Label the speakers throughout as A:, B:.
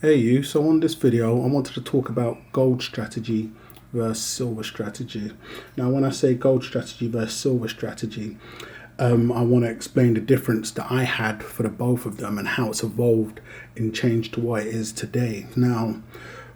A: Hey you, so on this video I wanted to talk about gold strategy versus silver strategy. Now when I say gold strategy versus silver strategy, I want to explain the difference that I had for the both of them and how it's evolved and changed to what it is today. Now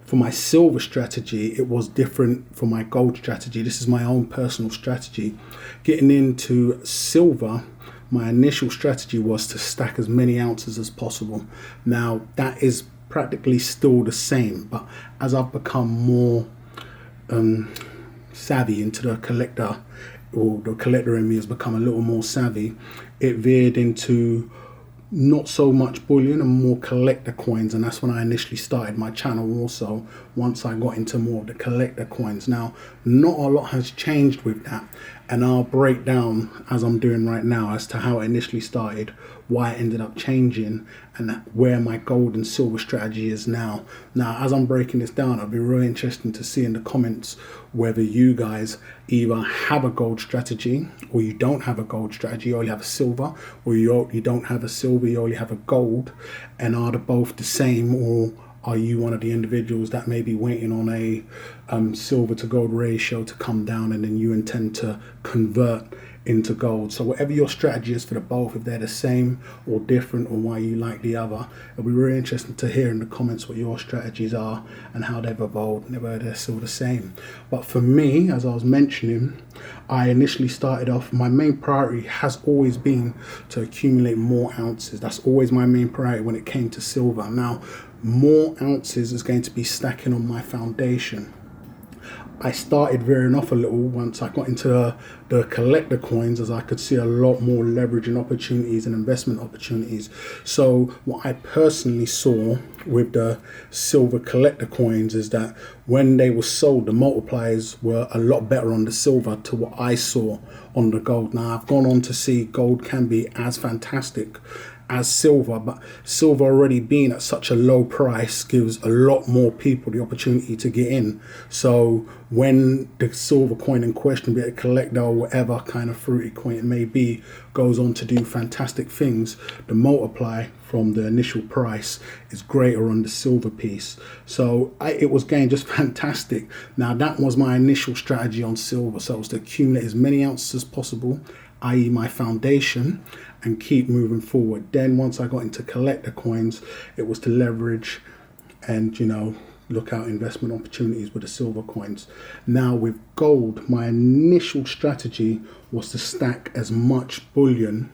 A: for my silver strategy, it was different from my gold strategy. This is my own personal strategy. Getting into silver, my initial strategy was to stack as many ounces as possible. Now that is practically still the same, but as I've become more savvy into the collector, or the collector in me has become a little more savvy, it veered into not so much bullion and more collector coins, and that's when I initially started my channel also, once I got into more of the collector coins. Now not a lot has changed with that, and I'll break down as I'm doing right now as to how it initially started, why it ended up changing, and where my gold and silver strategy is now. Now as I'm breaking this down, it'll be really interesting to see in the comments whether you guys either have a gold strategy or you don't have a gold strategy, you only have a silver, or you don't have a silver, you only have a gold, and are they both the same, or are you one of the individuals that may be waiting on a silver to gold ratio to come down and then you intend to convert into gold? So whatever your strategy is for the both, if they're the same or different, or why you like the other, it'll be really interesting to hear in the comments what your strategies are and how they've evolved and whether they're still the same. But for me, as I was mentioning, I initially started off, my main priority has always been to accumulate more ounces. That's always my main priority when it came to silver. Now more ounces is going to be stacking on my foundation. I started veering off a little once I got into the collector coins, as I could see a lot more leverage and opportunities and investment opportunities. So what I personally saw with the silver collector coins is that when they were sold, the multipliers were a lot better on the silver to what I saw on the gold. Now I've gone on to see gold can be as fantastic as silver, but silver already being at such a low price gives a lot more people the opportunity to get in. So when the silver coin in question, be it a collector or whatever kind of fruity coin it may be, goes on to do fantastic things, the multiply from the initial price is greater on the silver piece. So it was going just fantastic. Now that was my initial strategy on silver, so it was to accumulate as many ounces as possible, i.e. my foundation, and keep moving forward. Then once I got into collector coins, it was to leverage and, you know, look out investment opportunities with the silver coins. Now with gold, my initial strategy was to stack as much bullion,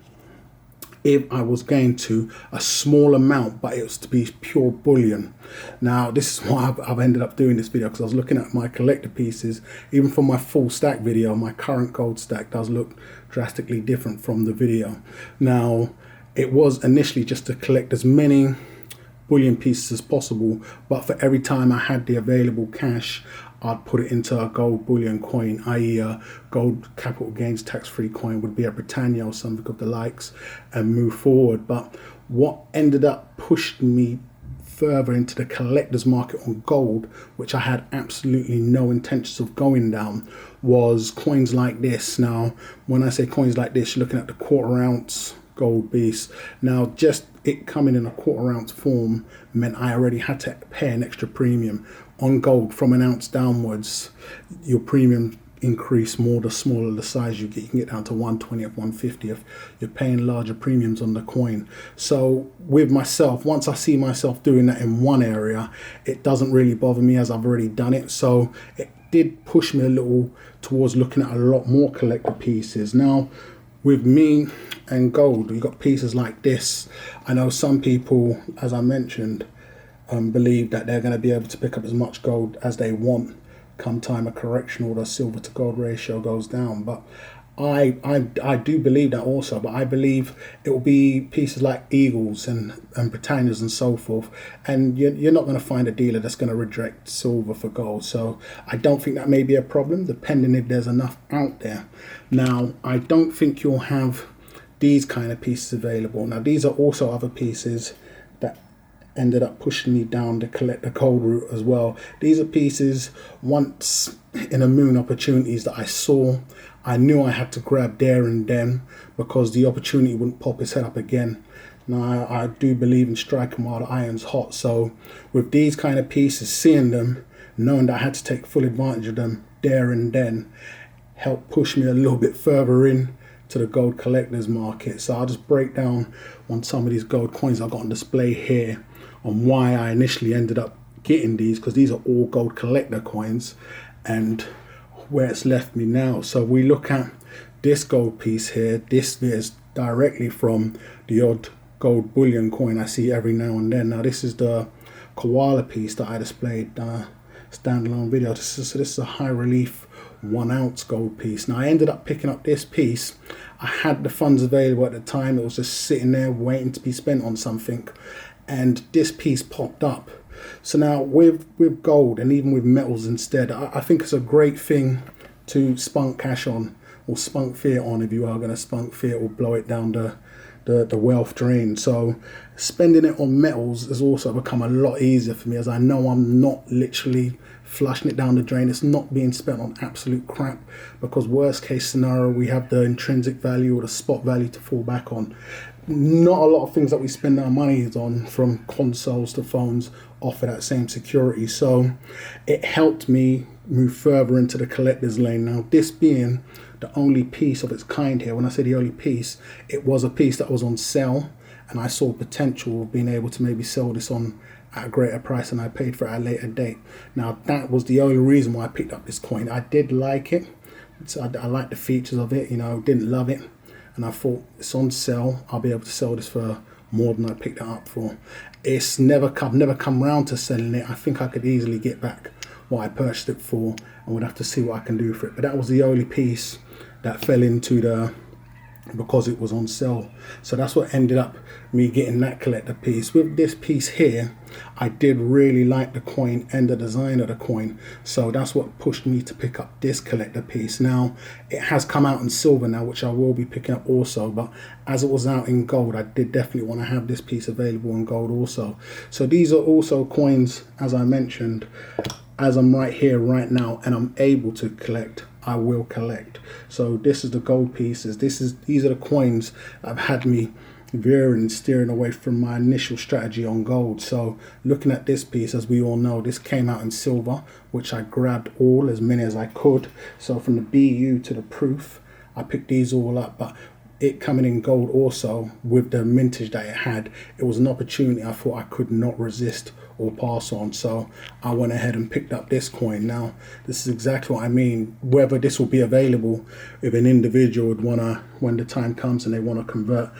A: if I was going to, a small amount, but it was to be pure bullion. Now this is why I've ended up doing this video, because I was looking at my collector pieces. Even from my full stack video, my current gold stack does look drastically different from the video. Now it was initially just to collect as many bullion pieces as possible, but for every time I had the available cash, I'd put it into a gold bullion coin, i.e. a gold capital gains tax-free coin, would be a Britannia or something of the likes, and move forward. But what ended up pushing me further into the collector's market on gold, which I had absolutely no intentions of going down, was coins like this. Now when I say coins like this, you're looking at the quarter ounce gold beast. Now just it coming in a quarter ounce form meant I already had to pay an extra premium on gold. From an ounce downwards, your premium increase more the smaller the size you get. You can get down to 1/20th, 1/50th. You're paying larger premiums on the coin. So with myself, once I see myself doing that in one area, it doesn't really bother me, as I've already done it. So it did push me a little towards looking at a lot more collector pieces. Now with me and gold, you got pieces like this. I know some people, as I mentioned, believe that they're going to be able to pick up as much gold as they want come time of correction, or the silver to gold ratio goes down. But I do believe that also, but I believe it will be pieces like Eagles and Britannias and so forth, and you're not going to find a dealer that's going to reject silver for gold. So I don't think that may be a problem, depending if there's enough out there. Now I don't think you'll have these kind of pieces available. Now these are also other pieces that ended up pushing me down the collector gold route as well. These are pieces once in a moon opportunities that I saw. I knew I had to grab there and then, because the opportunity wouldn't pop its head up again Now, I do believe in striking while the iron's hot. So with these kind of pieces, seeing them, knowing that I had to take full advantage of them there and then, helped push me a little bit further in to the gold collectors market. So I'll just break down on some of these gold coins I've got on display here on why I initially ended up getting these, because these are all gold collector coins, and where it's left me now. So we look at this gold piece here. This is directly from the odd gold bullion coin I see every now and then. Now this is the koala piece that I displayed standalone video. This is a high relief 1 ounce gold piece. Now I ended up picking up this piece. I had the funds available at the time. It was just sitting there waiting to be spent on something, and this piece popped up. So now with gold and even with metals instead, I think it's a great thing to spunk cash on, or spunk fiat on if you are going to spunk fiat or blow it down the wealth drain. So spending it on metals has also become a lot easier for me, as I know I'm not literally flushing it down the drain. It's not being spent on absolute crap, because worst case scenario, we have the intrinsic value or the spot value to fall back on. Not a lot of things that we spend our money on, from consoles to phones, offer that same security. So it helped me move further into the collector's lane. Now, this being the only piece of its kind here, when I say the only piece, it was a piece that was on sale, and I saw potential of being able to maybe sell this on at a greater price than I paid for it at a later date. Now, that was the only reason why I picked up this coin. I did like it. I liked the features of it, didn't love it. And I thought, it's on sale, I'll be able to sell this for more than I picked it up for. It's never come round to selling it. I think I could easily get back what I purchased it for, and would have to see what I can do for it. But that was the only piece that fell into because it was on sale. So that's what ended up me getting that collector piece. With this piece here, I did really like the coin and the design of the coin, so that's what pushed me to pick up this collector piece. Now it has come out in silver now, which I will be picking up also, but as it was out in gold, I did definitely want to have this piece available in gold also. So these are also coins, as I mentioned, as I'm right here right now and I'm able to collect, I will collect. So this is the gold pieces. These are the coins that have had me veering and steering away from my initial strategy on gold. So looking at this piece, as we all know, this came out in silver, which I grabbed as many as I could. So from the BU to the proof, I picked these all up. But it coming in gold also, with the mintage that it had, it was an opportunity I thought I could not resist or pass on. So I went ahead and picked up this coin. Now this is exactly what I mean. Whether this will be available if an individual would want to, when the time comes and they want to convert,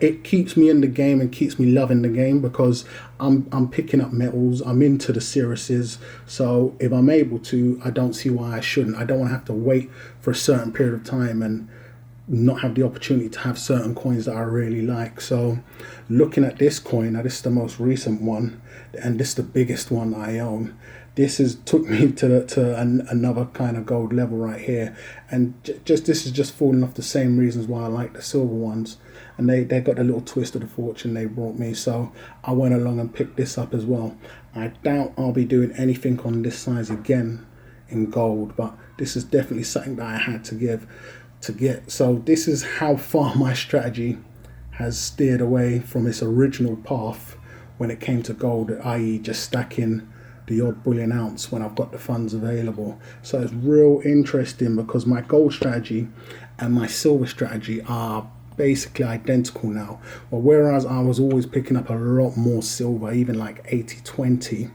A: it keeps me in the game and keeps me loving the game, because I'm picking up metals, I'm into the Sirius's. So if I'm able to, I don't see why I shouldn't. I don't want to have to wait for a certain period of time and not have the opportunity to have certain coins that I really like. So looking at this coin, now this is the most recent one, and this is the biggest one I own. This took me to another kind of gold level right here, and this is just falling off the same reasons why I like the silver ones, and they got the little twist of the fortune they brought me. So I went along and picked this up as well. I doubt I'll be doing anything on this size again in gold, but this is definitely something that I had to get. So this is how far my strategy has steered away from its original path when it came to gold, i.e. just stacking the odd bullion ounce when I've got the funds available. So it's real interesting, because my gold strategy and my silver strategy are basically identical now. Well, whereas I was always picking up a lot more silver, even like 80-20,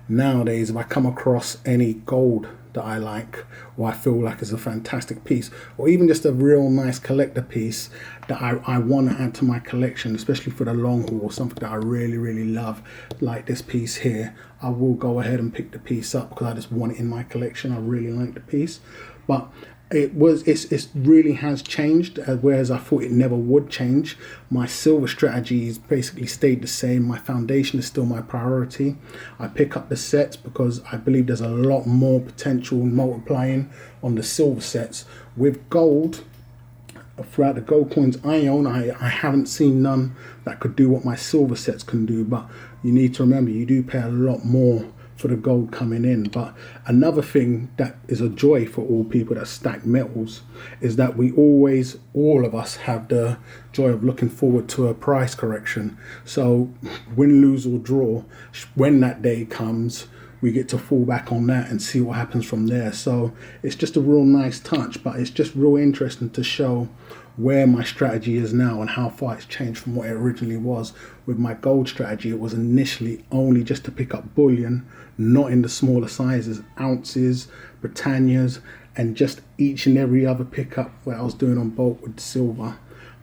A: nowadays if I come across any gold that I like, or I feel like is a fantastic piece, or even just a real nice collector piece that I want to add to my collection, especially for the long haul, or something that I really, really love, like this piece here, I will go ahead and pick the piece up because I just want it in my collection. I really like the piece. But it really has changed, whereas I thought it never would change. My silver strategy has basically stayed the same. My foundation is still my priority. I pick up the sets because I believe there's a lot more potential multiplying on the silver sets. With gold, throughout the gold coins I own, I haven't seen none that could do what my silver sets can do. But you need to remember, you do pay a lot more for the gold coming in. But another thing that is a joy for all people that stack metals is that we always, all of us, have the joy of looking forward to a price correction. So win, lose or draw, when that day comes, we get to fall back on that and see what happens from there. So it's just a real nice touch, but it's just real interesting to show where my strategy is now and how far it's changed from what it originally was. With my gold strategy, it was initially only just to pick up bullion, not in the smaller sizes, ounces, Britannias, and just each and every other pickup where I was doing on bulk with silver.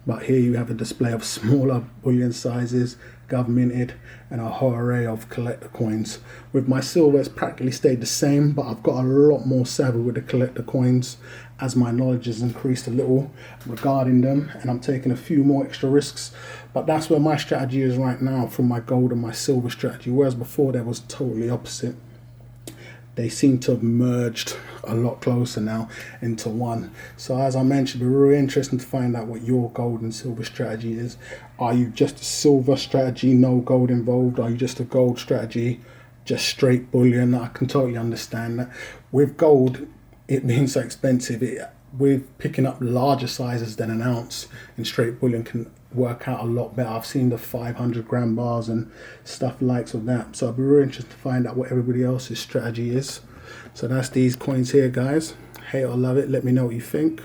A: But here you have a display of smaller bullion sizes, governmented, and a whole array of collector coins. With my silver, it's practically stayed the same, but I've got a lot more savvy with the collector coins as my knowledge has increased a little regarding them, and I'm taking a few more extra risks. But that's where my strategy is right now from my gold and my silver strategy, whereas before there was totally opposite. They seem to have merged a lot closer now into one. So as I mentioned, it'd be really interesting to find out what your gold and silver strategy is. Are you just a silver strategy, no gold involved? Are you just a gold strategy, just straight bullion? I can totally understand that. With gold, it being so expensive, with picking up larger sizes than an ounce in straight bullion can work out a lot better. I've seen the 500 gram bars and stuff likes of that. So I'll be really interested to find out what everybody else's strategy is. So that's these coins here, guys. Hate or love it. Let me know what you think.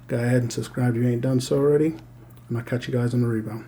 A: Go ahead and subscribe if you ain't done so already. And I'll catch you guys on the rebound.